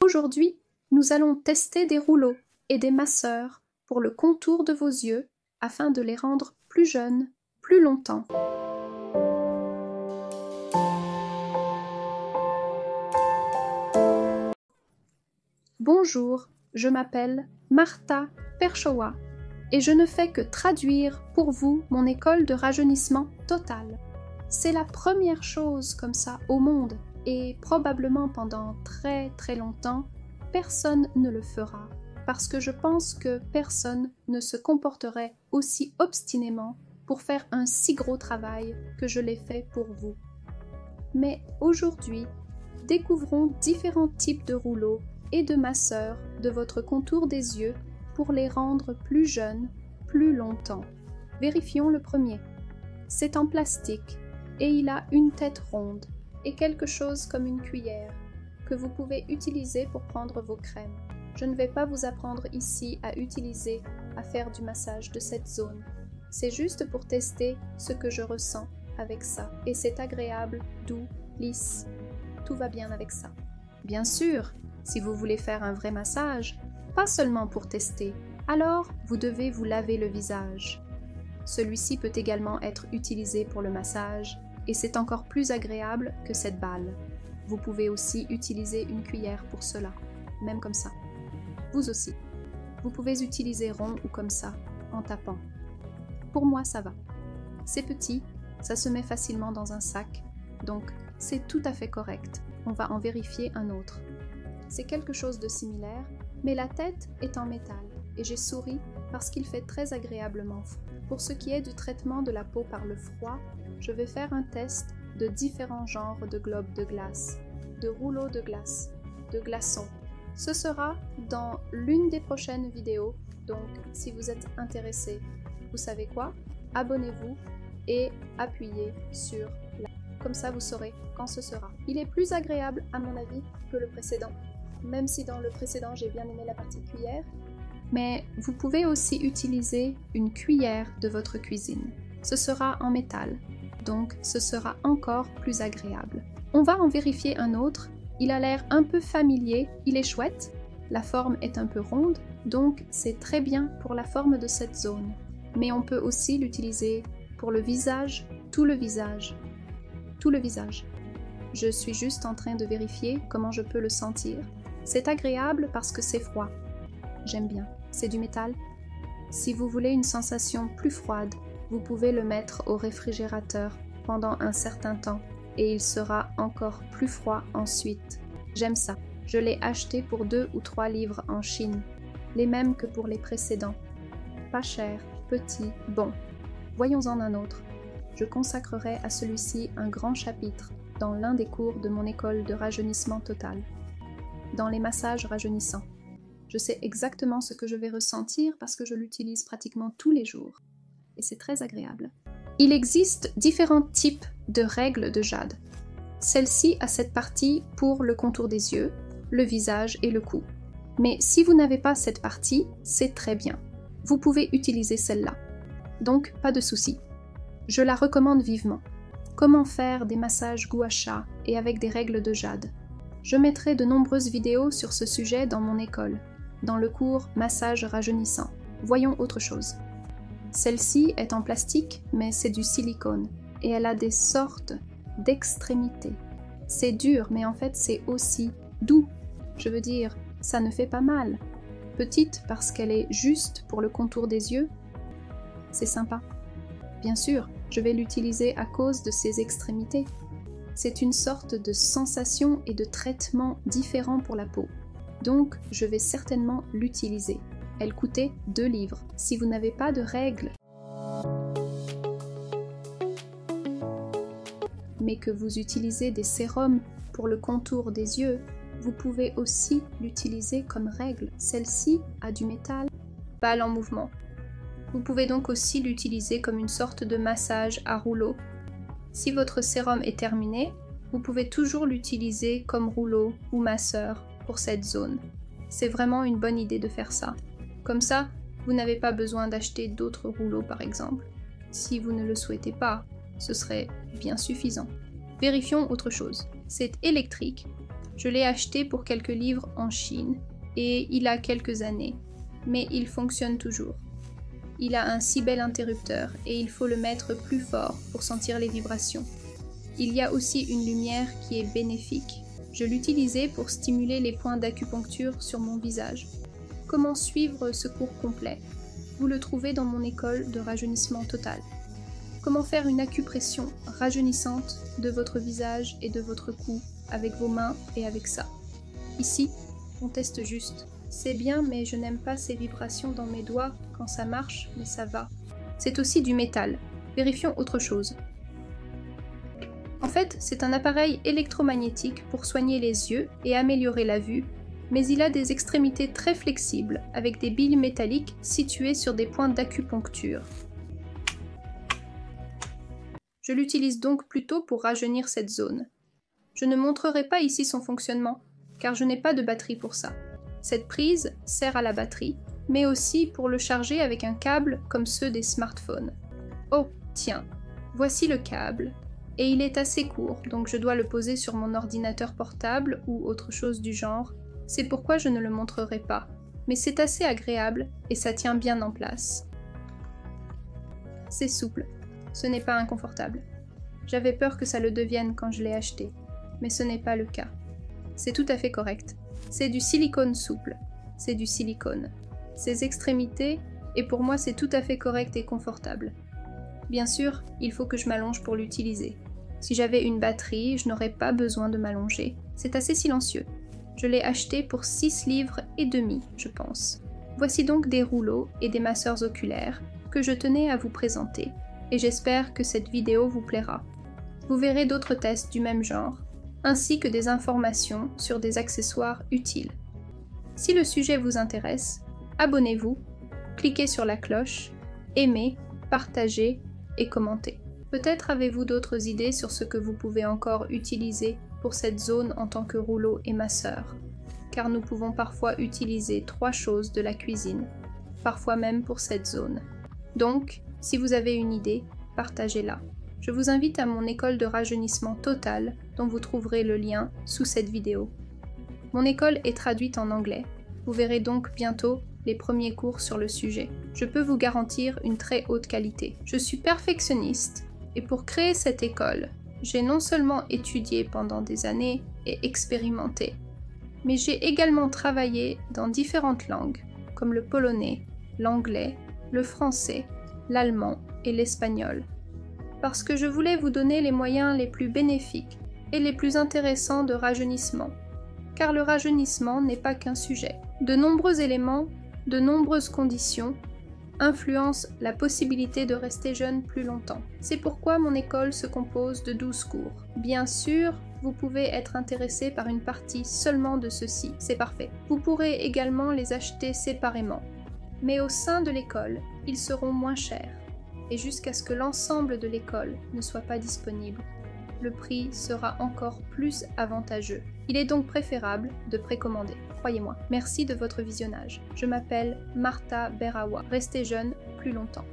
Aujourd'hui, nous allons tester des rouleaux et des masseurs pour le contour de vos yeux afin de les rendre plus jeunes, plus longtemps. Bonjour, je m'appelle Martha Perchowa et je ne fais que traduire pour vous mon école de rajeunissement total. C'est la première chose comme ça au monde et probablement pendant très longtemps, personne ne le fera parce que je pense que personne ne se comporterait aussi obstinément pour faire un si gros travail que je l'ai fait pour vous. Mais aujourd'hui, découvrons différents types de rouleaux et de masseurs de votre contour des yeux pour les rendre plus jeunes, plus longtemps. Vérifions le premier. C'est en plastique et il a une tête ronde et quelque chose comme une cuillère que vous pouvez utiliser pour prendre vos crèmes. Je ne vais pas vous apprendre ici à faire du massage de cette zone. C'est juste pour tester ce que je ressens avec ça. Et c'est agréable, doux, lisse. Tout va bien avec ça. Bien sûr, si vous voulez faire un vrai massage, pas seulement pour tester, alors vous devez vous laver le visage. Celui-ci peut également être utilisé pour le massage et c'est encore plus agréable que cette balle. Vous pouvez aussi utiliser une cuillère pour cela, même comme ça. Vous aussi. Vous pouvez utiliser rond ou comme ça, en tapant. Pour moi, ça va. C'est petit, ça se met facilement dans un sac, donc c'est tout à fait correct. On va en vérifier un autre. C'est quelque chose de similaire, mais la tête est en métal et j'ai souri parce qu'il fait très agréablement froid. Pour ce qui est du traitement de la peau par le froid, je vais faire un test de différents genres de globes de glace, de rouleaux de glace, de glaçons. Ce sera dans l'une des prochaines vidéos, donc si vous êtes intéressé, vous savez quoi? Abonnez-vous et appuyez sur la. Comme ça vous saurez quand ce sera. Il est plus agréable à mon avis que le précédent, même si dans le précédent j'ai bien aimé la partie cuillère. Mais vous pouvez aussi utiliser une cuillère de votre cuisine. Ce sera en métal, donc ce sera encore plus agréable. On va en vérifier un autre. Il a l'air un peu familier, il est chouette. La forme est un peu ronde, donc c'est très bien pour la forme de cette zone. Mais on peut aussi l'utiliser pour le visage, tout le visage. Tout le visage. Je suis juste en train de vérifier comment je peux le sentir. C'est agréable parce que c'est froid. J'aime bien. C'est du métal. Si vous voulez une sensation plus froide, vous pouvez le mettre au réfrigérateur pendant un certain temps et il sera encore plus froid ensuite. J'aime ça. Je l'ai acheté pour 2 ou 3 livres en Chine. Les mêmes que pour les précédents. Pas cher, petit, bon. Voyons-en un autre. Je consacrerai à celui-ci un grand chapitre dans l'un des cours de mon école de rajeunissement total. Dans les massages rajeunissants. Je sais exactement ce que je vais ressentir parce que je l'utilise pratiquement tous les jours. Et c'est très agréable. Il existe différents types de règles de jade. Celle-ci a cette partie pour le contour des yeux, le visage et le cou. Mais si vous n'avez pas cette partie, c'est très bien. Vous pouvez utiliser celle-là. Donc, pas de souci. Je la recommande vivement. Comment faire des massages gua sha et avec des règles de jade. Je mettrai de nombreuses vidéos sur ce sujet dans mon école, dans le cours Massage rajeunissant. Voyons autre chose. Celle-ci est en plastique, mais c'est du silicone, et elle a des sortes d'extrémités. C'est dur, mais en fait c'est aussi doux. Je veux dire, ça ne fait pas mal. Petite parce qu'elle est juste pour le contour des yeux. C'est sympa. Bien sûr, je vais l'utiliser à cause de ses extrémités. C'est une sorte de sensation et de traitement différent pour la peau. Donc, je vais certainement l'utiliser. Elle coûtait 2 livres. Si vous n'avez pas de règles, mais que vous utilisez des sérums pour le contour des yeux, vous pouvez aussi l'utiliser comme règle. Celle-ci a du métal, balle en mouvement. Vous pouvez donc aussi l'utiliser comme une sorte de massage à rouleau. Si votre sérum est terminé, vous pouvez toujours l'utiliser comme rouleau ou masseur pour cette zone. C'est vraiment une bonne idée de faire ça. Comme ça, vous n'avez pas besoin d'acheter d'autres rouleaux par exemple. Si vous ne le souhaitez pas, ce serait bien suffisant. Vérifions autre chose. C'est électrique Je l'ai acheté pour quelques livres en Chine et il a quelques années, mais il fonctionne toujours. Il a un si bel interrupteur et il faut le mettre plus fort pour sentir les vibrations. Il y a aussi une lumière qui est bénéfique. Je l'utilisais pour stimuler les points d'acupuncture sur mon visage. Comment suivre ce cours complet? Vous le trouvez dans mon école de rajeunissement total. Comment faire une acupression rajeunissante de votre visage et de votre cou avec vos mains et avec ça. Ici, on teste juste. C'est bien, mais je n'aime pas ces vibrations dans mes doigts quand ça marche, mais ça va. C'est aussi du métal. Vérifions autre chose. En fait, c'est un appareil électromagnétique pour soigner les yeux et améliorer la vue, mais il a des extrémités très flexibles, avec des billes métalliques situées sur des points d'acupuncture. Je l'utilise donc plutôt pour rajeunir cette zone. Je ne montrerai pas ici son fonctionnement, car je n'ai pas de batterie pour ça. Cette prise sert à la batterie, mais aussi pour le charger avec un câble comme ceux des smartphones. Oh, tiens, voici le câble, et il est assez court, donc je dois le poser sur mon ordinateur portable ou autre chose du genre. C'est pourquoi je ne le montrerai pas, mais c'est assez agréable et ça tient bien en place. C'est souple, ce n'est pas inconfortable. J'avais peur que ça le devienne quand je l'ai acheté, mais ce n'est pas le cas. C'est tout à fait correct. C'est du silicone souple, c'est du silicone. Ses extrémités, et pour moi c'est tout à fait correct et confortable. Bien sûr, il faut que je m'allonge pour l'utiliser. Si j'avais une batterie, je n'aurais pas besoin de m'allonger. C'est assez silencieux. Je l'ai acheté pour 6 livres et demi, je pense. Voici donc des rouleaux et des masseurs oculaires que je tenais à vous présenter, et j'espère que cette vidéo vous plaira. Vous verrez d'autres tests du même genre, ainsi que des informations sur des accessoires utiles. Si le sujet vous intéresse, abonnez-vous, cliquez sur la cloche, aimez, partagez et commentez. Peut-être avez-vous d'autres idées sur ce que vous pouvez encore utiliser pour cette zone en tant que rouleau et masseur, car nous pouvons parfois utiliser 3 choses de la cuisine, parfois même pour cette zone. Donc, si vous avez une idée, partagez-la. Je vous invite à mon école de rajeunissement total, dont vous trouverez le lien sous cette vidéo. Mon école est traduite en anglais. Vous verrez donc bientôt les premiers cours sur le sujet. Je peux vous garantir une très haute qualité. Je suis perfectionniste et pour créer cette école, j'ai non seulement étudié pendant des années et expérimenté, mais j'ai également travaillé dans différentes langues, comme le polonais, l'anglais, le français, l'allemand et l'espagnol. Parce que je voulais vous donner les moyens les plus bénéfiques et les plus intéressants de rajeunissement. Car le rajeunissement n'est pas qu'un sujet. De nombreux éléments, de nombreuses conditions, influencent la possibilité de rester jeune plus longtemps. C'est pourquoi mon école se compose de 12 cours. Bien sûr, vous pouvez être intéressé par une partie seulement de ceux-ci, c'est parfait. Vous pourrez également les acheter séparément. Mais au sein de l'école, ils seront moins chers. Et jusqu'à ce que l'ensemble de l'école ne soit pas disponible, le prix sera encore plus avantageux. Il est donc préférable de précommander, croyez-moi. Merci de votre visionnage. Je m'appelle Martha Berawa. Restez jeune plus longtemps.